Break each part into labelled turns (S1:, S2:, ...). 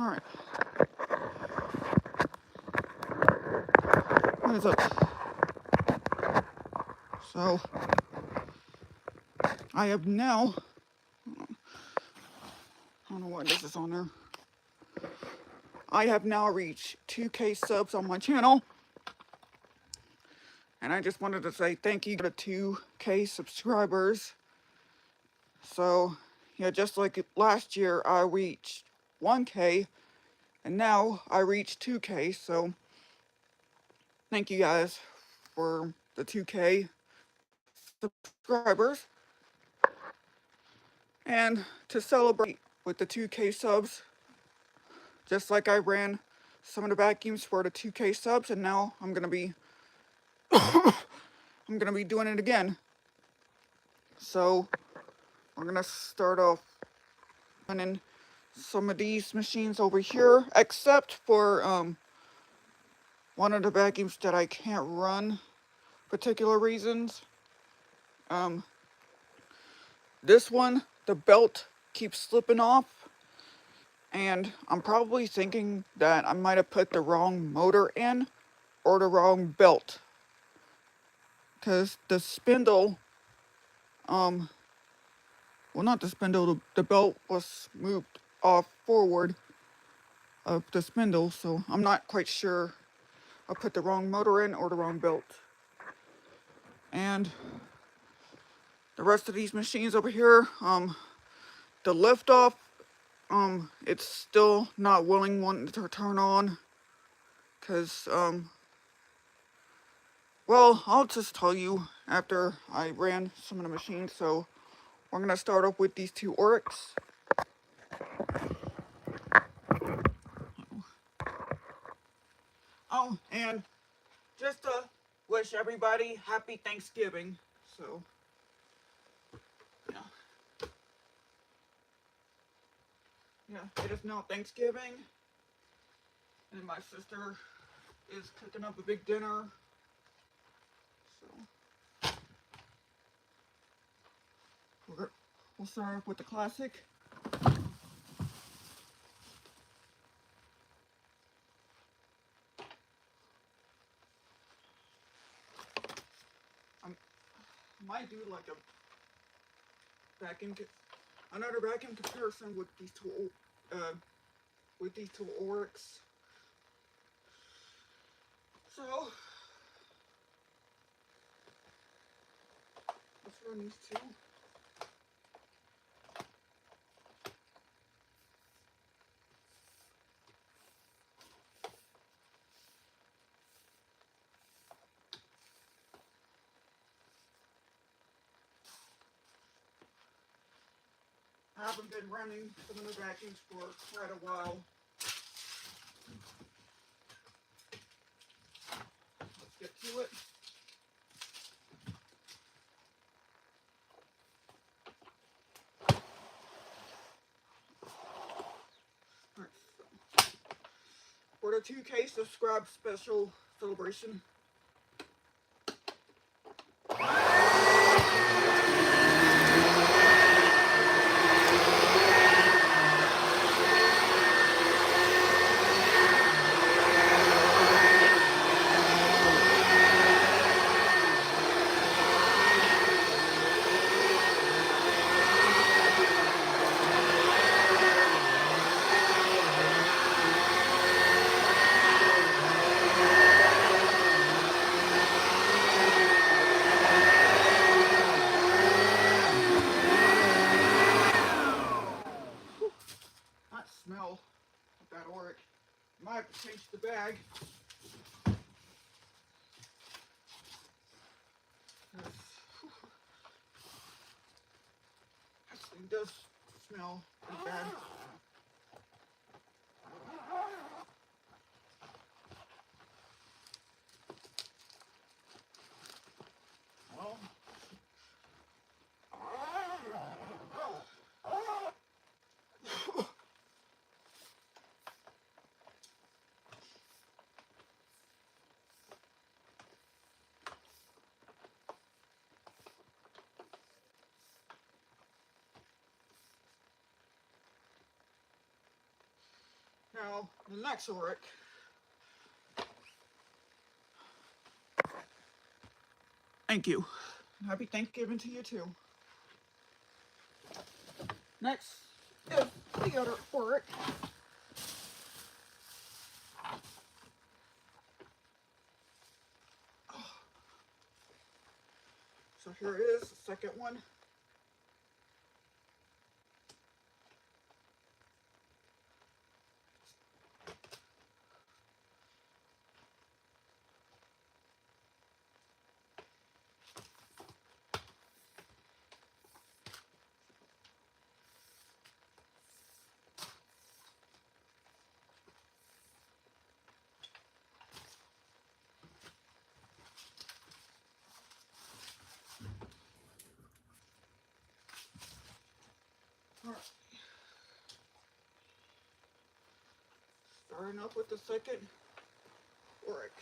S1: Alright. What is up? So, I have now, I don't know why this is on there. I have now reached 2K subs on my channel. And I just wanted to say thank you to 2K subscribers. So, yeah, just like last year, I reached 1K. And now I reached 2K. So, thank you guys for the 2K subscribers. And to celebrate with the 2K subs, just like I ran some of the vacuums for the 2K subs, and now I'm gonna be doing it again. So we're gonna start off running some of these machines over here, except for one of the vacuums that I can't run particular reasons. This one, the belt keeps slipping off, and I'm probably thinking that I might have put the wrong motor in or the wrong belt, because the spindle, well, not the spindle, the belt was moved off forward of the spindle, so I'm not quite sure I put the wrong motor in or the wrong belt. And the rest of these machines over here, the lift off, it's still not wanting to turn on, because, well, I'll just tell you after I ran some of the machines. So we're gonna start off with these two Oryx. Oh, and just to wish everybody happy Thanksgiving. So, yeah. Yeah, it is now Thanksgiving, and my sister is cooking up a big dinner. So, we'll start off with the classic. I might do like another vacuum comparison with these two Oryx. So, let's run these two. I haven't been running some of the vacuums for quite a while. Let's get to it. Alright, so for the 2K subscribe special celebration, that smell of that Oryx. Might have to change the bag. This thing does smell pretty bad. Well, Now, the next Oryx. Thank you. Happy Thanksgiving to you too. Next is the other Oryx. So here it is, the second one. All right. Starting up with the second Oryx.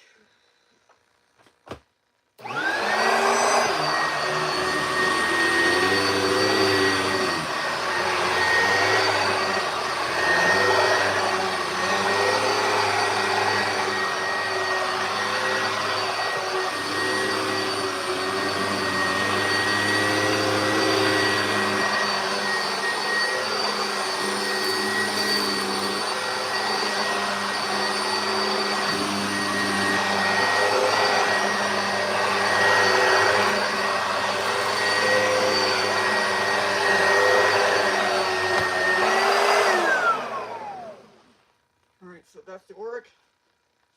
S1: Alright, so that's the Oryx.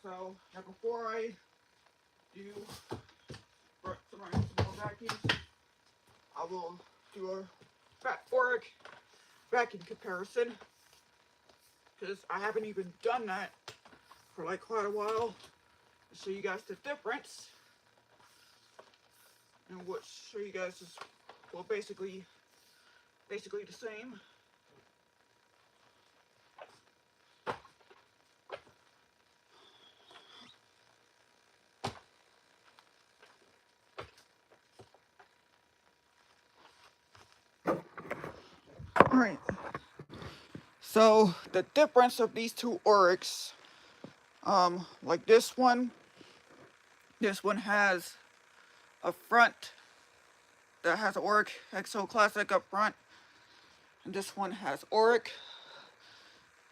S1: So now before I do some more vacuums, I will do a fat Oryx vacuum comparison. Because I haven't even done that for like quite a while. To show you guys the difference. And what show you guys is, well, basically the same. Alright. So the difference of these two Oryx, like this one has a front that has Oryx Exo Classic up front, and this one has Oryx,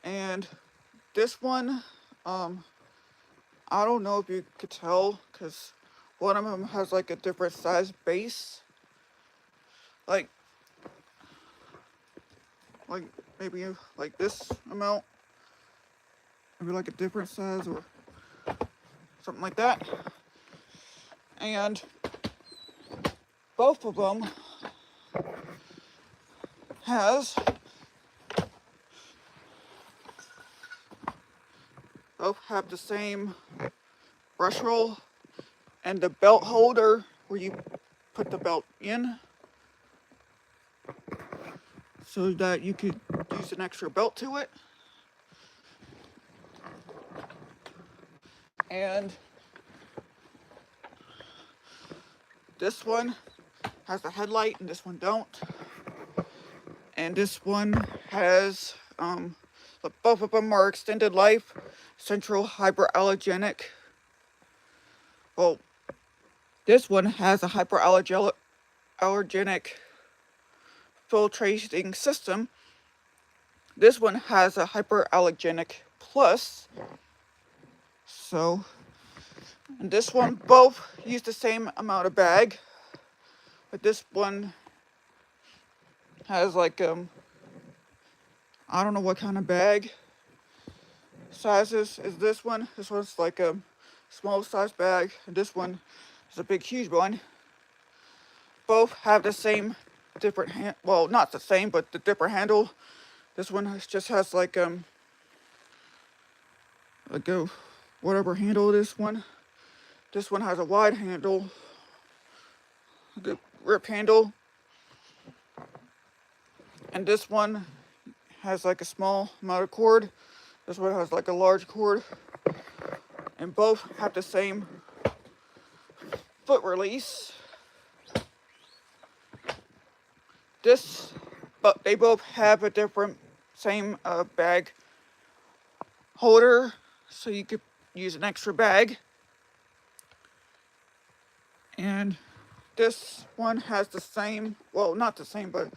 S1: and this one, I don't know if you could tell, because one of them has like a different size base, like maybe like this amount, maybe like a different size or something like that, and both of them both have the same brush roll and the belt holder where you put the belt in so that you could use an extra belt to it. And this one has a headlight and this one don't. And this one has, both of them are extended life, central hyperallergenic. Well, this one has a hyperallergenic filtration system. This one has a hyperallergenic plus. So, and this one both use the same amount of bag, but this one has like I don't know what kind of bag sizes is this one. This one's like a small size bag, and this one is a big huge one. Both have the same different well, not the same, but the different handle. This one just has like a whatever handle this one. This one has a wide handle, a good grip handle, and this one has like a small amount of cord. This one has like a large cord, and both have the same foot release. But they both have a different same bag holder so you could use an extra bag. And this one has the same, well, not the same, but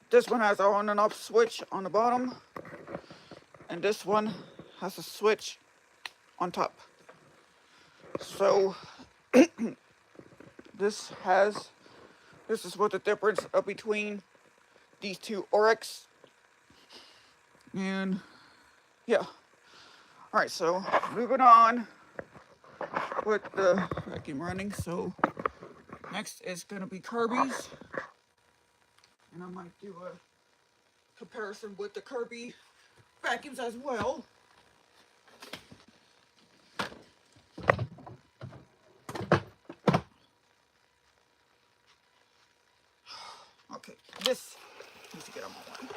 S1: this one has an on and off switch on the bottom, and this one has a switch on top. So this is what the difference between these two Oryx. And yeah. Alright, so moving on with the vacuum running. So next is gonna be Kirby's. And I might do a comparison with the Kirby vacuums as well. Okay, this needs to get on my way.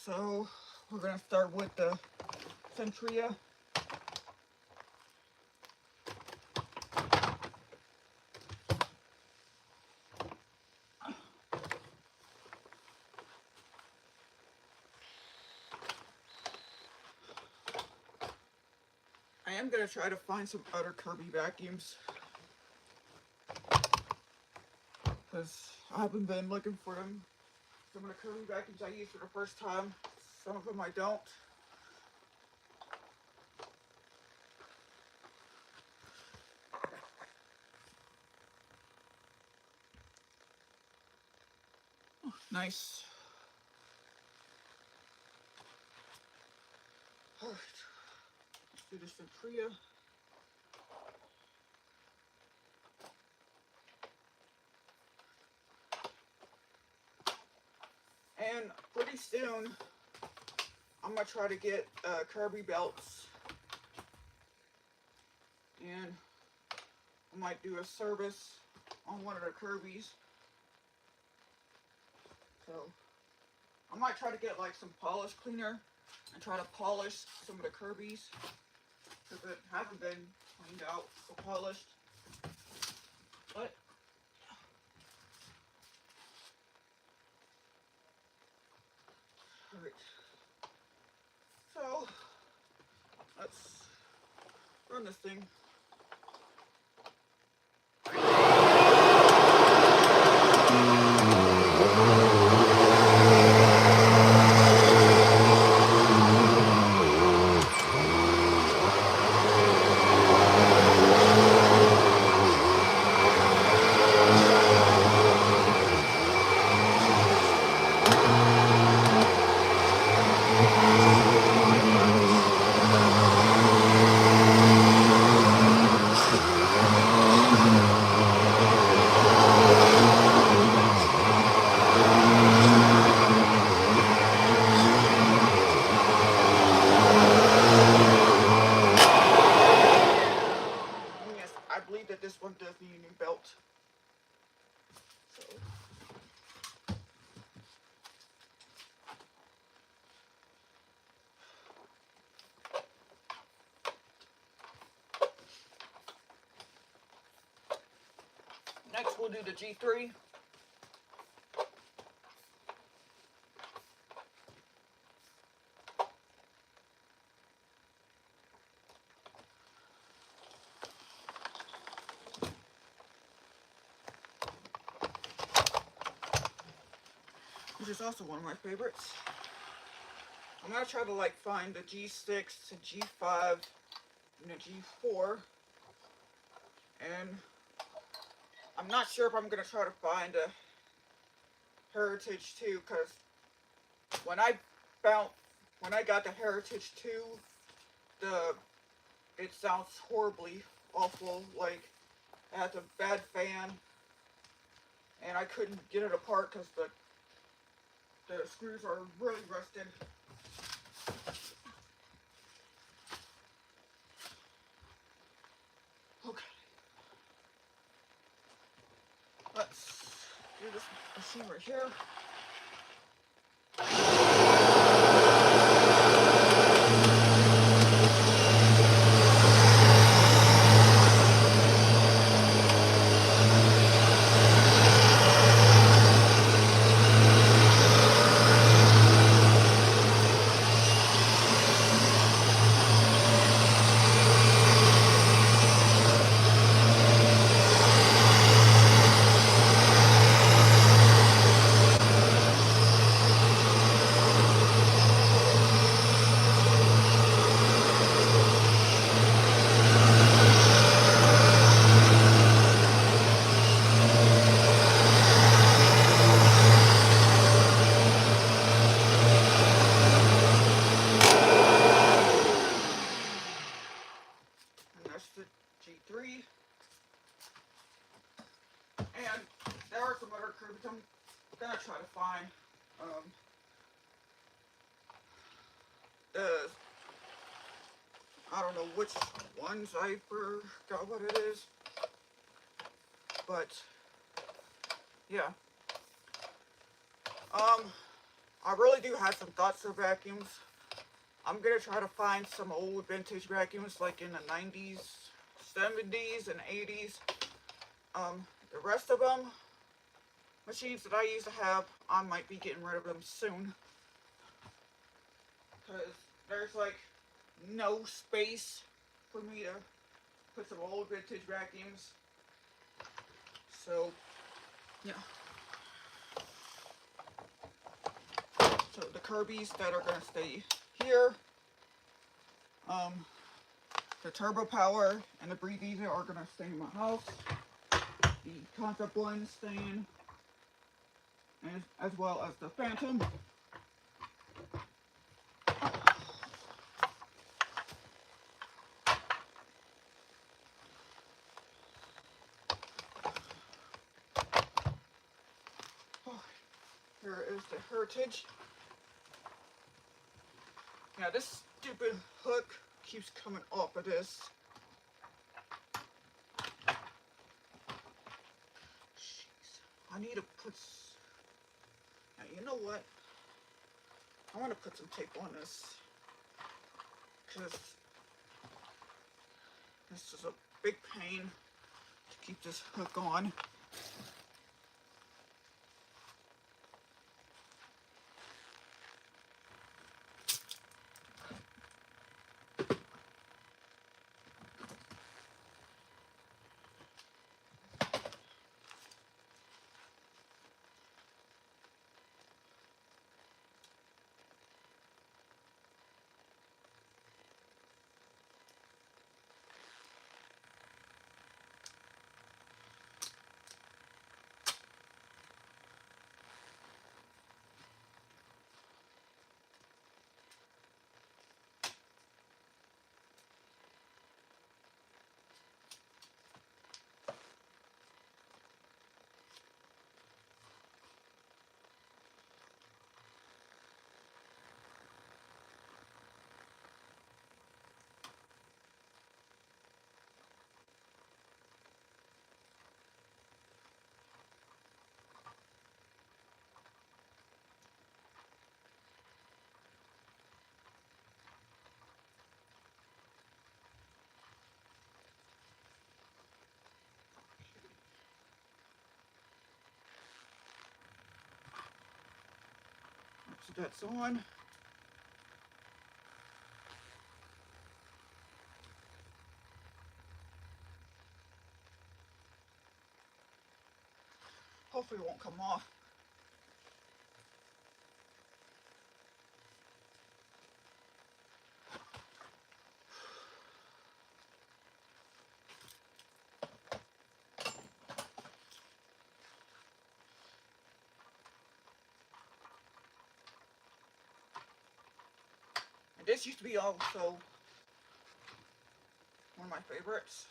S1: So we're gonna start with the Centria. I am gonna try to find some other Kirby vacuums, because I haven't been looking for them. Some of the Kirby vacuums I use for the first time, some of them I don't. Oh, nice. Alright, let's do this Centria. And pretty soon, I'm gonna try to get Kirby belts, and I might do a service on one of the Kirby's. So I might try to get like some polish cleaner and try to polish some of the Kirby's, because it hasn't been cleaned out or polished. But alright. So let's run this thing. I believe that this one does need a new belt. So. Next we'll do the G3. Which is also one of my favorites. I'm gonna try to like find the G6, the G5, and the G4. And I'm not sure if I'm gonna try to find a Heritage 2, because when I got the Heritage 2, it sounds horribly awful. Like it has a bad fan, and I couldn't get it apart because the screws are really rusted. Okay. Let's do this machine right here. some other Kirby's. I'm gonna try to find the, I don't know which ones, I forgot what it is, but yeah. I really do have some thoughts for vacuums. I'm gonna try to find some old vintage vacuums like in the 90s, 70s, and 80s. The rest of them, machines that I used to have, I might be getting rid of them soon. Because there's like no space for me to put some old vintage vacuums. So, yeah. So the Kirby's that are gonna stay here, the Turbo Power and the Breathe Easy are gonna stay in my house. The Concept Blend is staying, and as well as the Phantom. Here is the Heritage. Now this stupid hook keeps coming off of this. Jeez. I need to put... Now you know what? I want to put some tape on this. Because this is a big pain to keep this hook on. So that's on. Hopefully it won't come off. And this used to be also one of my favorites.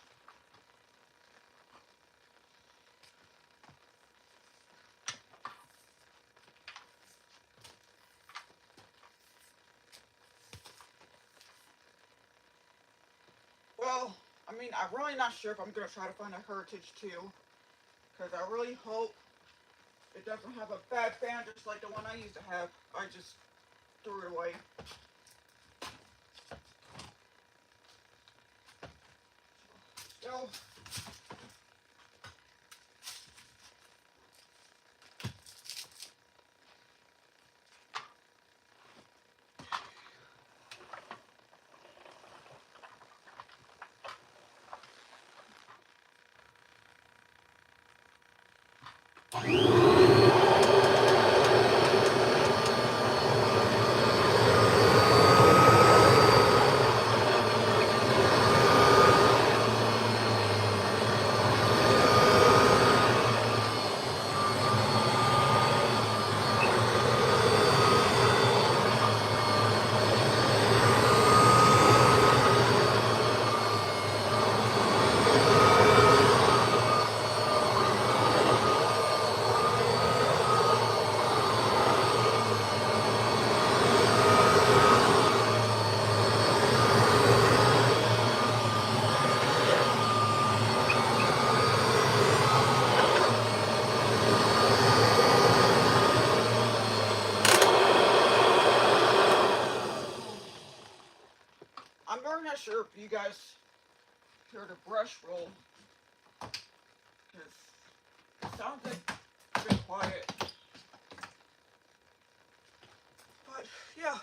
S1: Well, I mean, I'm really not sure if I'm going to try to find a Heritage too. Because I really hope it doesn't have a bad fan just like the one I used to have. I just threw it away. So, you guys hear the brush roll, because it sounds like a bit quiet. But yeah.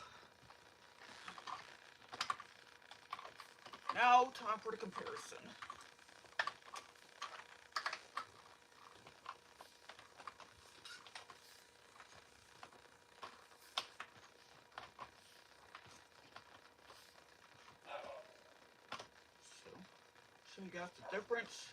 S1: Now, time for the comparison. So, show you guys the difference.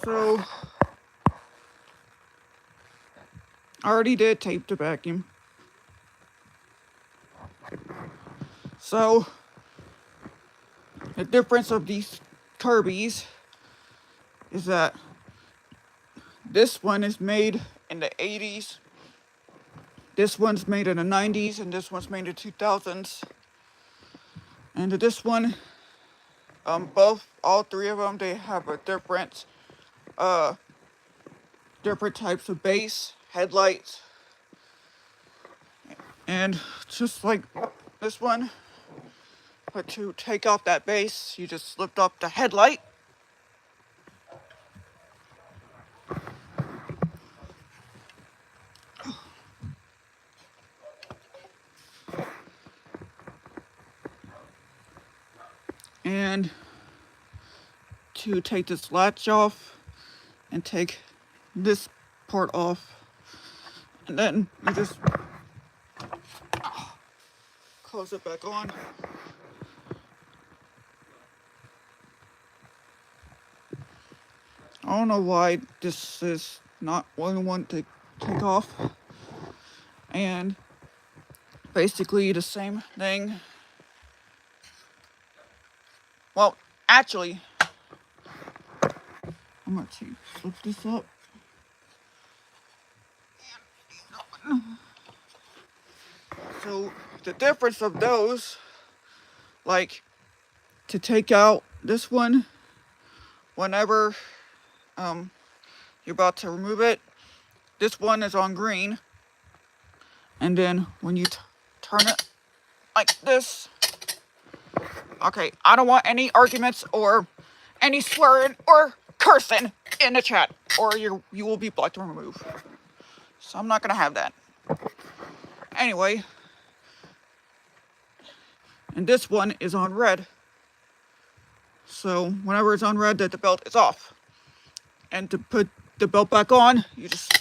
S1: So, I already did tape the vacuum. So, the difference of these Kirby's is that this one is made in the 80s, this one's made in the 90s, and this one's made in the 2000s. And this one, all three of them, they have a different types of base, headlights, and just like this one, but to take off that base, you just lift up the headlight. And to take this latch off and take this part off, and then you just close it back on. I don't know why this is not one to take off. And basically the same thing. Well, actually, I'm going to flip this up. So the difference of those, like to take out this one, whenever you're about to remove it, this one is on green, and then when you turn it like this, okay, I don't want any arguments or any swearing or cursing in the chat, or you will be blocked and removed. So I'm not gonna have that. Anyway, and this one is on red. So whenever it's on red, that the belt is off. And to put the belt back on, you just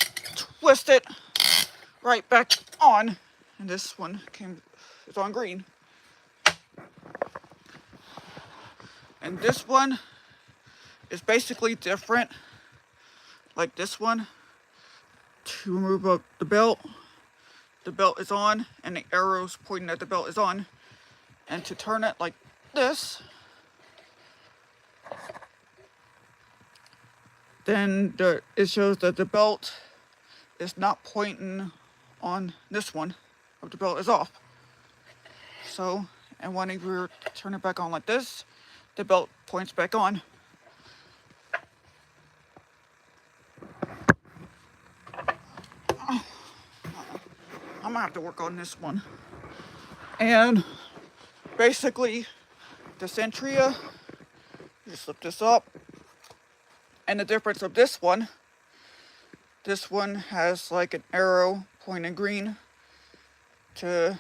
S1: twist it right back on. And this one is on green. And this one is basically different. Like this one, to remove up the belt is on, and the arrows pointing at the belt is on. And to turn it like this, then it shows that the belt is not pointing on this one, but the belt is off. So, and when you turn it back on like this, the belt points back on. I'm gonna have to work on this one. And basically, the Centria, you just lift this up. And the difference of this one has like an arrow pointing green to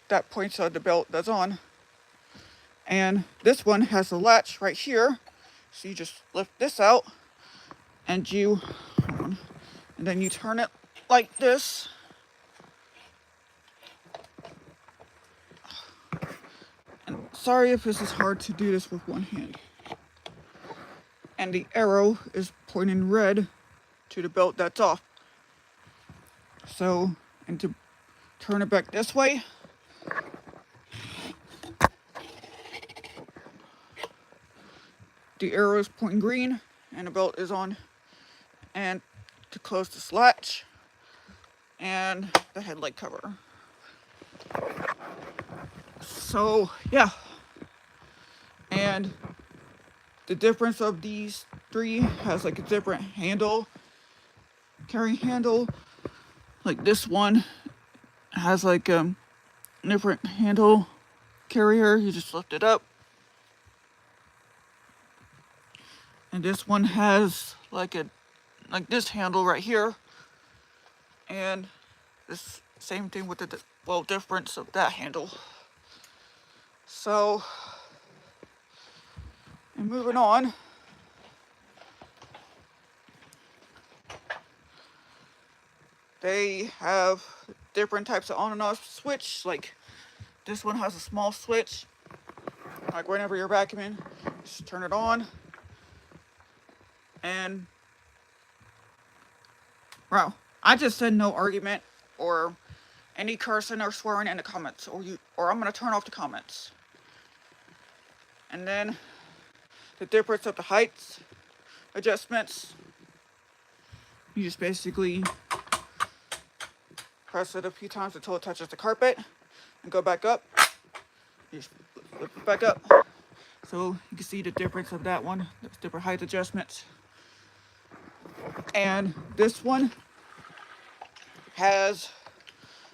S1: that points at the belt that's on. And this one has a latch right here. So you just lift this out and then you turn it like this. And sorry if this is hard to do this with one hand. And the arrow is pointing red to the belt that's off. So, and to turn it back this way, the arrow is pointing green and the belt is on. And to close this latch and the headlight cover. So yeah, and the difference of these three has like a different handle, carrying handle. Like this one has like different handle carrier. You just lift it up, and this one has like this handle right here, and this same thing with the difference of that handle. So, and moving on. They have different types of on and off switch. Like this one has a small switch. Like whenever you're vacuuming, just turn it on. And wow, I just said no argument or any cursing or swearing in the comments, or I'm gonna turn off the comments. And then the difference of the heights adjustments. You just basically press it a few times until it touches the carpet and go back up. You just flip it back up. So you can see the difference of that one. There's different height adjustments. And this one has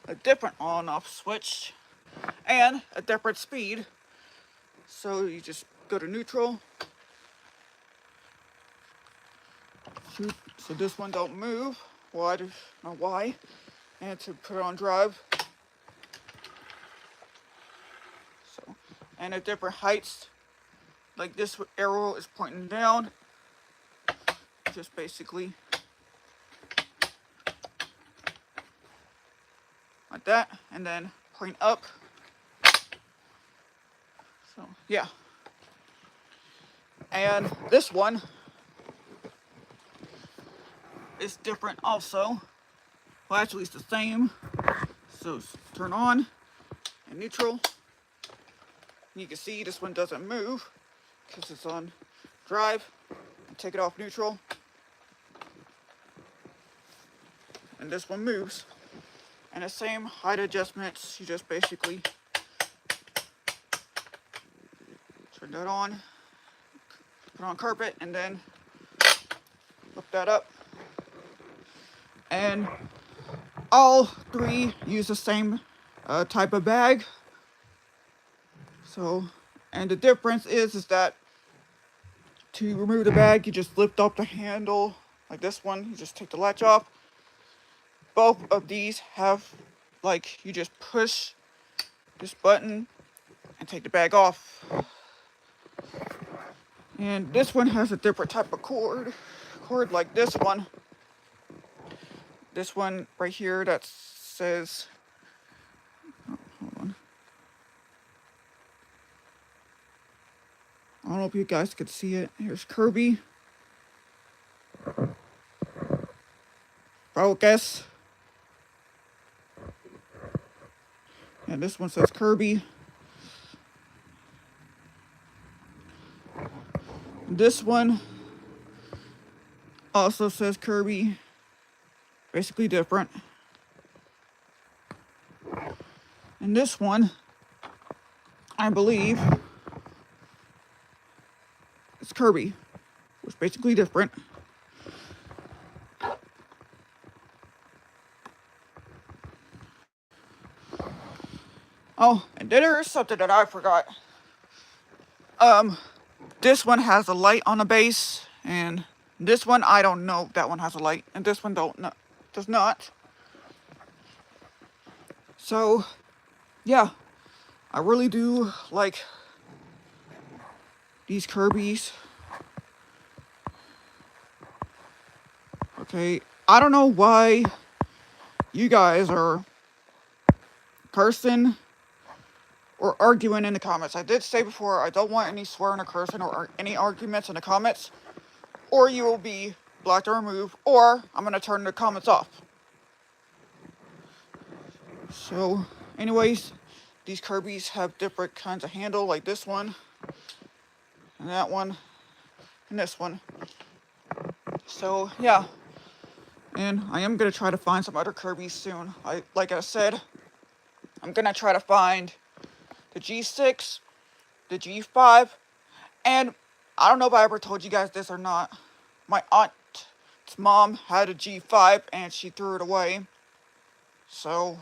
S1: a different on-off switch and a different speed. So you just go to neutral. Shoot. So this one don't move. Well, I don't know why. And to put it on drive. So, and at different heights. Like this arrow is pointing down. Just basically like that, and then point up. So yeah. And this one is different also. Well, actually it's the same. So turn on and neutral. You can see this one doesn't move because it's on drive. Take it off neutral. And this one moves. And the same height adjustments, you just basically turn that on, put on carpet, and then lift that up. And all three use the same type of bag. So, and the difference is that to remove the bag, you just lift up the handle like this one. You just take the latch off. Both of these have, like, you just push this button and take the bag off. And this one has a different type of cord like this one. This one right here that says, oh, hold on. I don't know if you guys could see it. Here's Kirby. Focus. And this one says Kirby. This one also says Kirby. Basically different. And this one, I believe, is Kirby, which is basically different. Oh, and then there is something that I forgot. This one has a light on the base, and this one I don't know if that one has a light, and this one does not. So, yeah, I really do like these Kirby's. Okay, I don't know why you guys are cursing or arguing in the comments. I did say before, I don't want any swearing or cursing or any arguments in the comments, or you will be blocked or removed, or I'm going to turn the comments off. So, anyways, these Kirby's have different kinds of handle, like this one, and that one, and this one. So, yeah. And I am going to try to find some other Kirby's soon. Like I said, I'm going to try to find the G6, the G5, and I don't know if I ever told you guys this or not. My aunt's mom had a G5 and she threw it away. So